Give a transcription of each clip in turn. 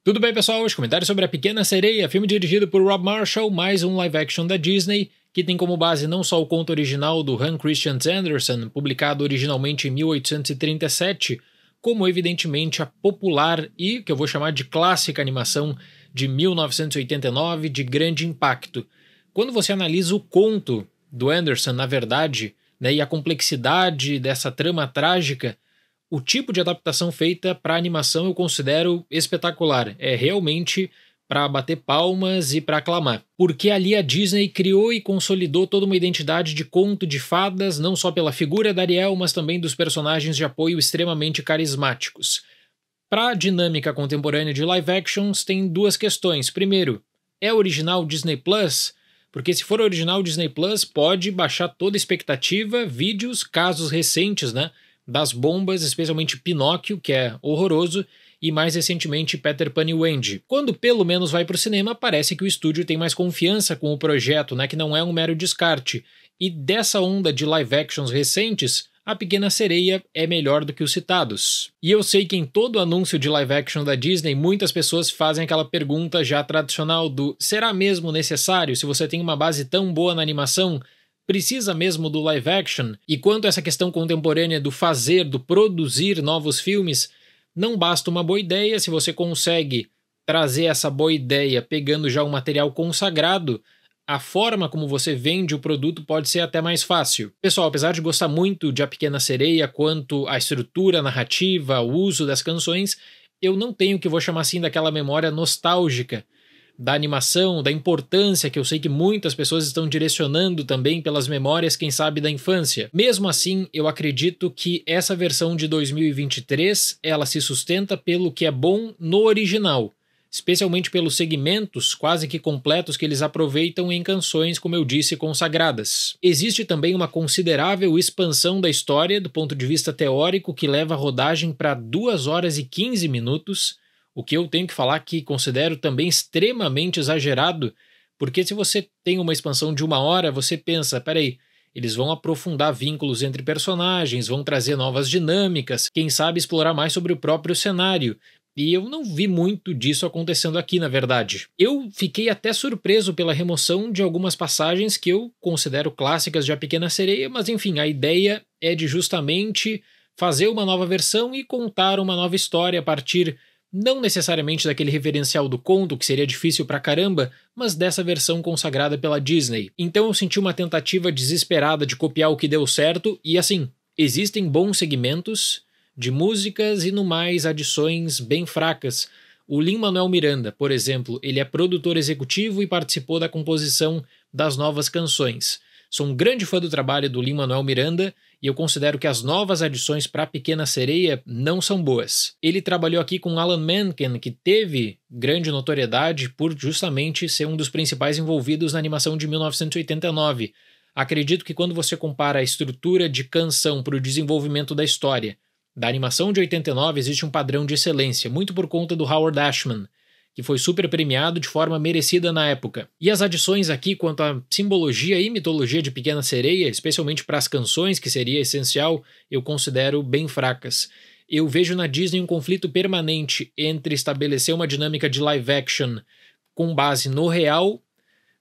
Tudo bem, pessoal? Hoje comentário sobre A Pequena Sereia, filme dirigido por Rob Marshall, mais um live action da Disney, que tem como base não só o conto original do Hans Christian Andersen, publicado originalmente em 1837, como evidentemente a popular e, que eu vou chamar de clássica animação de 1989, de grande impacto. Quando você analisa o conto do Andersen, na verdade, e a complexidade dessa trama trágica, o tipo de adaptação feita para animação eu considero espetacular. É realmente para bater palmas e para aclamar. Porque ali a Disney criou e consolidou toda uma identidade de conto de fadas, não só pela figura da Ariel, mas também dos personagens de apoio extremamente carismáticos. Para a dinâmica contemporânea de live actions, tem duas questões. Primeiro, é original Disney Plus? Porque se for original Disney Plus, pode baixar toda a expectativa, vídeos, casos recentes, das bombas, especialmente Pinóquio, que é horroroso, e mais recentemente Peter Pan e Wendy. Quando pelo menos vai para o cinema, parece que o estúdio tem mais confiança com o projeto, que não é um mero descarte. E dessa onda de live actions recentes, A Pequena Sereia é melhor do que os citados. E eu sei que em todo anúncio de live action da Disney, muitas pessoas fazem aquela pergunta já tradicional do será mesmo necessário se você tem uma base tão boa na animação? Precisa mesmo do live action? E quanto a essa questão contemporânea do fazer, do produzir novos filmes, não basta uma boa ideia. Se você consegue trazer essa boa ideia pegando já um material consagrado, a forma como você vende o produto pode ser até mais fácil. Pessoal, apesar de gostar muito de A Pequena Sereia quanto à estrutura narrativa, o uso das canções, eu não tenho o que vou chamar assim daquela memória nostálgica da animação, da importância que eu sei que muitas pessoas estão direcionando também pelas memórias, quem sabe, da infância. Mesmo assim, eu acredito que essa versão de 2023, ela se sustenta pelo que é bom no original, especialmente pelos segmentos quase que completos que eles aproveitam em canções, como eu disse, consagradas. Existe também uma considerável expansão da história do ponto de vista teórico que leva a rodagem para 2 horas e 15 minutos, o que eu tenho que falar que considero também extremamente exagerado, porque se você tem uma expansão de 1 hora, você pensa, peraí, eles vão aprofundar vínculos entre personagens, vão trazer novas dinâmicas, quem sabe explorar mais sobre o próprio cenário. E eu não vi muito disso acontecendo aqui, na verdade. Eu fiquei até surpreso pela remoção de algumas passagens que eu considero clássicas de A Pequena Sereia, mas enfim, a ideia é de justamente fazer uma nova versão e contar uma nova história a partir não necessariamente daquele referencial do conto, que seria difícil pra caramba, mas dessa versão consagrada pela Disney. Então eu senti uma tentativa desesperada de copiar o que deu certo, e assim, existem bons segmentos de músicas e no mais adições bem fracas. O Lin-Manuel Miranda, por exemplo, ele é produtor executivo e participou da composição das novas canções. Sou um grande fã do trabalho do Lin-Manuel Miranda e eu considero que as novas adições para A Pequena Sereia não são boas. Ele trabalhou aqui com Alan Menken, que teve grande notoriedade por justamente ser um dos principais envolvidos na animação de 1989. Acredito que quando você compara a estrutura de canção para o desenvolvimento da história da animação de 89, existe um padrão de excelência, muito por conta do Howard Ashman, que foi super premiado de forma merecida na época. E as adições aqui quanto à simbologia e mitologia de Pequena Sereia, especialmente para as canções, que seria essencial, eu considero bem fracas. Eu vejo na Disney um conflito permanente entre estabelecer uma dinâmica de live action com base no real,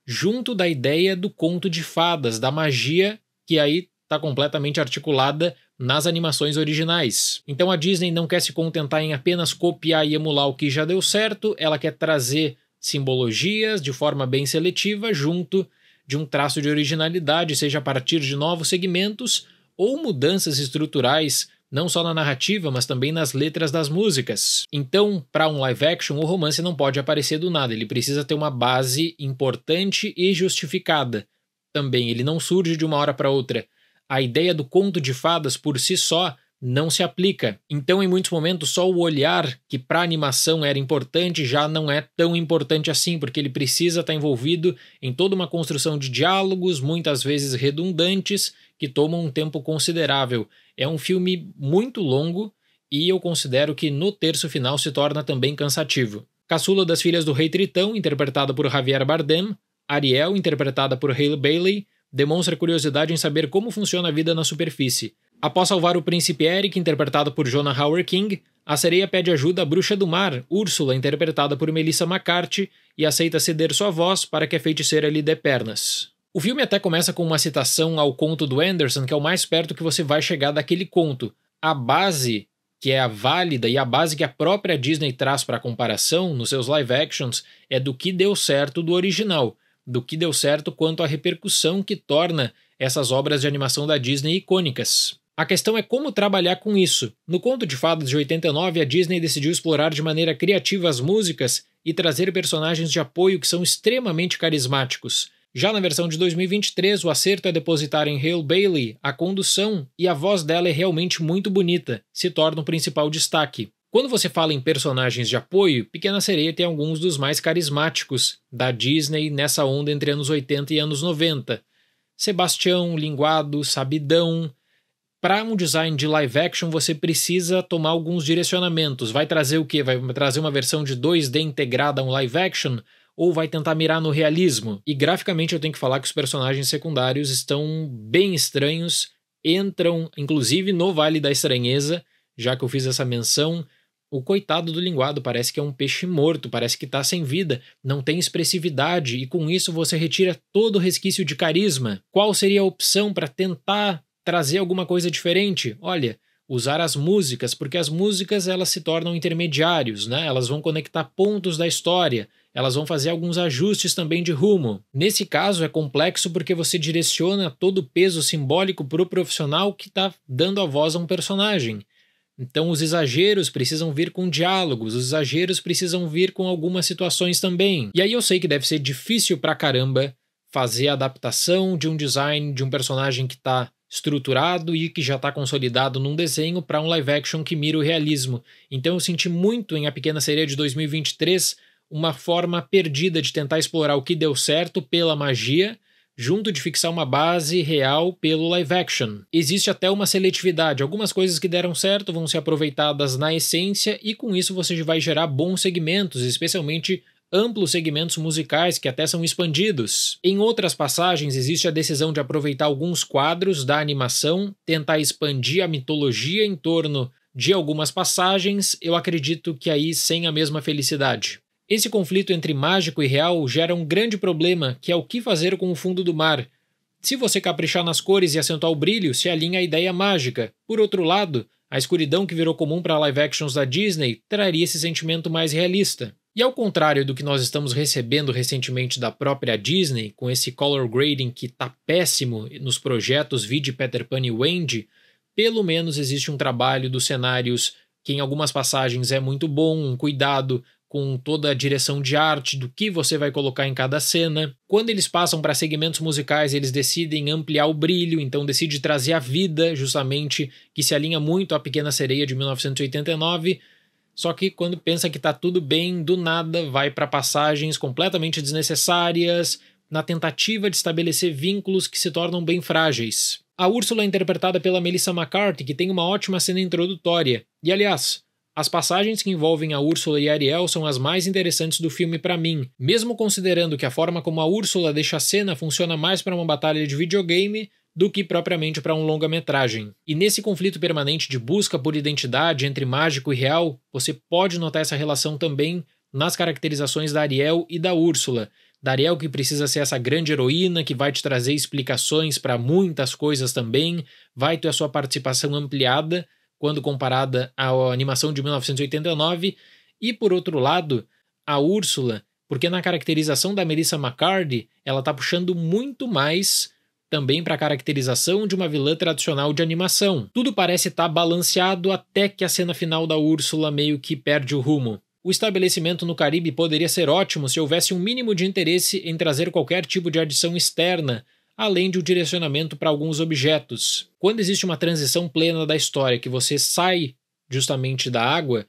junto da ideia do conto de fadas, da magia, que aí está completamente articulada nas animações originais. Então a Disney não quer se contentar em apenas copiar e emular o que já deu certo, ela quer trazer simbologias de forma bem seletiva junto de um traço de originalidade, seja a partir de novos segmentos ou mudanças estruturais, não só na narrativa, mas também nas letras das músicas. Então, para um live action, o romance não pode aparecer do nada, ele precisa ter uma base importante e justificada. Também, ele não surge de uma hora para outra. A ideia do conto de fadas por si só não se aplica. Então, em muitos momentos, só o olhar que para a animação era importante já não é tão importante assim, porque ele precisa estar envolvido em toda uma construção de diálogos, muitas vezes redundantes, que tomam um tempo considerável. É um filme muito longo e eu considero que no terço final se torna também cansativo. Caçula das Filhas do Rei Tritão, interpretada por Javier Bardem, Ariel, interpretada por Halle Bailey, demonstra curiosidade em saber como funciona a vida na superfície. Após salvar o príncipe Eric, interpretado por Jonah Hauer-King, a sereia pede ajuda à bruxa do mar, Úrsula, interpretada por Melissa McCarthy, e aceita ceder sua voz para que a feiticeira lhe dê pernas. O filme até começa com uma citação ao conto do Anderson, que é o mais perto que você vai chegar daquele conto. A base, que é a válida e a base que a própria Disney traz para comparação nos seus live actions, é do que deu certo do original, do que deu certo quanto à repercussão que torna essas obras de animação da Disney icônicas. A questão é como trabalhar com isso. No Conto de Fadas de 89, a Disney decidiu explorar de maneira criativa as músicas e trazer personagens de apoio que são extremamente carismáticos. Já na versão de 2023, o acerto é depositar em Hale Bailey a condução e a voz dela é realmente muito bonita, se torna o principal destaque. Quando você fala em personagens de apoio, Pequena Sereia tem alguns dos mais carismáticos da Disney nessa onda entre anos 80 e anos 90. Sebastião, Linguado, Sabidão. Para um design de live action, você precisa tomar alguns direcionamentos. Vai trazer o quê? Vai trazer uma versão de 2D integrada a um live action? Ou vai tentar mirar no realismo? E graficamente eu tenho que falar que os personagens secundários estão bem estranhos, entram inclusive no Vale da Estranheza, já que eu fiz essa menção. O coitado do Linguado parece que é um peixe morto, parece que está sem vida, não tem expressividade e com isso você retira todo o resquício de carisma. Qual seria a opção para tentar trazer alguma coisa diferente? Olha, usar as músicas, porque as músicas elas se tornam intermediários, né? Elas vão conectar pontos da história, elas vão fazer alguns ajustes também de rumo. Nesse caso é complexo porque você direciona todo o peso simbólico para o profissional que está dando a voz a um personagem. Então os exageros precisam vir com diálogos, os exageros precisam vir com algumas situações também. E aí eu sei que deve ser difícil pra caramba fazer a adaptação de um design de um personagem que está estruturado e que já está consolidado num desenho para um live action que mira o realismo. Então eu senti muito em A Pequena Sereia de 2023 uma forma perdida de tentar explorar o que deu certo pela magia, junto de fixar uma base real pelo live action. Existe até uma seletividade, algumas coisas que deram certo vão ser aproveitadas na essência e com isso você vai gerar bons segmentos, especialmente amplos segmentos musicais que até são expandidos. Em outras passagens existe a decisão de aproveitar alguns quadros da animação, tentar expandir a mitologia em torno de algumas passagens, eu acredito que aí sem a mesma felicidade. Esse conflito entre mágico e real gera um grande problema, que é o que fazer com o fundo do mar. Se você caprichar nas cores e acentuar o brilho, se alinha a ideia mágica. Por outro lado, a escuridão que virou comum para live actions da Disney traria esse sentimento mais realista. E ao contrário do que nós estamos recebendo recentemente da própria Disney, com esse color grading que tá péssimo nos projetos vide Peter Pan e Wendy, pelo menos existe um trabalho dos cenários que em algumas passagens é muito bom, um cuidado com toda a direção de arte do que você vai colocar em cada cena. Quando eles passam para segmentos musicais, eles decidem ampliar o brilho, então decide trazer a vida, justamente, que se alinha muito à Pequena Sereia de 1989, só que quando pensa que tá tudo bem, do nada vai para passagens completamente desnecessárias, na tentativa de estabelecer vínculos que se tornam bem frágeis. A Úrsula é interpretada pela Melissa McCarthy, que tem uma ótima cena introdutória. E aliás, as passagens que envolvem a Úrsula e a Ariel são as mais interessantes do filme para mim, mesmo considerando que a forma como a Úrsula deixa a cena funciona mais para uma batalha de videogame do que propriamente para um longa-metragem. E nesse conflito permanente de busca por identidade entre mágico e real, você pode notar essa relação também nas caracterizações da Ariel e da Úrsula. Da Ariel, que precisa ser essa grande heroína que vai te trazer explicações para muitas coisas também, vai ter a sua participação ampliada quando comparada à animação de 1989, e por outro lado, a Úrsula, porque na caracterização da Melissa McCarthy, ela está puxando muito mais também para a caracterização de uma vilã tradicional de animação. Tudo parece estar balanceado até que a cena final da Úrsula meio que perde o rumo. O estabelecimento no Caribe poderia ser ótimo se houvesse um mínimo de interesse em trazer qualquer tipo de adição externa, além de um direcionamento para alguns objetos. Quando existe uma transição plena da história, que você sai justamente da água,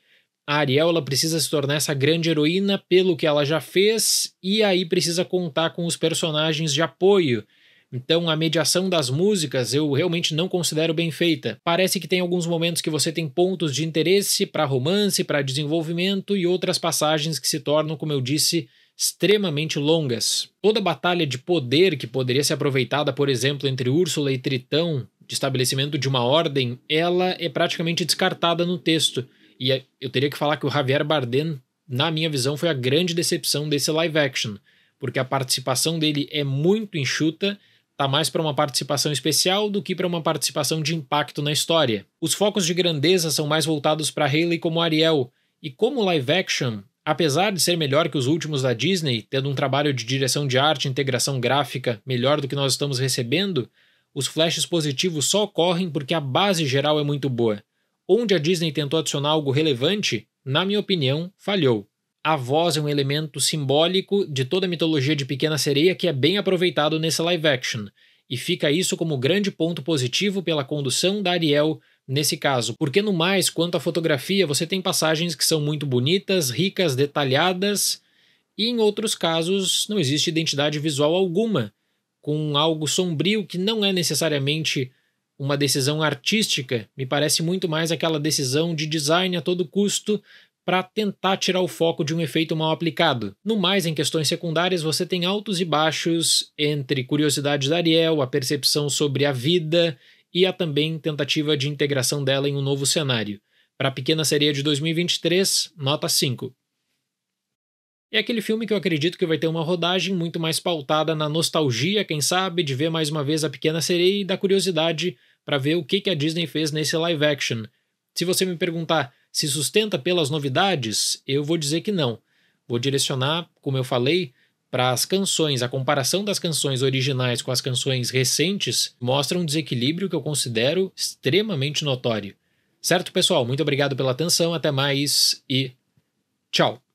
a Ariel ela precisa se tornar essa grande heroína pelo que ela já fez, e aí precisa contar com os personagens de apoio. Então a mediação das músicas eu realmente não considero bem feita. Parece que tem alguns momentos que você tem pontos de interesse para romance, para desenvolvimento, e outras passagens que se tornam, como eu disse, extremamente longas. Toda batalha de poder que poderia ser aproveitada, por exemplo, entre Úrsula e Tritão, de estabelecimento de uma ordem, ela é praticamente descartada no texto. E eu teria que falar que o Javier Bardem, na minha visão, foi a grande decepção desse live action, porque a participação dele é muito enxuta, tá mais para uma participação especial do que para uma participação de impacto na história. Os focos de grandeza são mais voltados para Hailey como Ariel, e como live action, apesar de ser melhor que os últimos da Disney, tendo um trabalho de direção de arte e integração gráfica melhor do que nós estamos recebendo, os flashes positivos só ocorrem porque a base geral é muito boa. Onde a Disney tentou adicionar algo relevante, na minha opinião, falhou. A voz é um elemento simbólico de toda a mitologia de Pequena Sereia que é bem aproveitado nesse live action, e fica isso como grande ponto positivo pela condução da Ariel nesse caso, porque no mais, quanto à fotografia, você tem passagens que são muito bonitas, ricas, detalhadas, e em outros casos não existe identidade visual alguma, com algo sombrio que não é necessariamente uma decisão artística, me parece muito mais aquela decisão de design a todo custo para tentar tirar o foco de um efeito mal aplicado. No mais, em questões secundárias, você tem altos e baixos entre curiosidades da Ariel, a percepção sobre a vida e a também tentativa de integração dela em um novo cenário. Para a Pequena Sereia de 2023, nota 5. É aquele filme que eu acredito que vai ter uma rodagem muito mais pautada na nostalgia, quem sabe, de ver mais uma vez a Pequena Sereia e da curiosidade para ver o que a Disney fez nesse live action. Se você me perguntar se sustenta pelas novidades, eu vou dizer que não. Vou direcionar, como eu falei, para as canções. A comparação das canções originais com as canções recentes mostra um desequilíbrio que eu considero extremamente notório. Certo, pessoal? Muito obrigado pela atenção, até mais e tchau!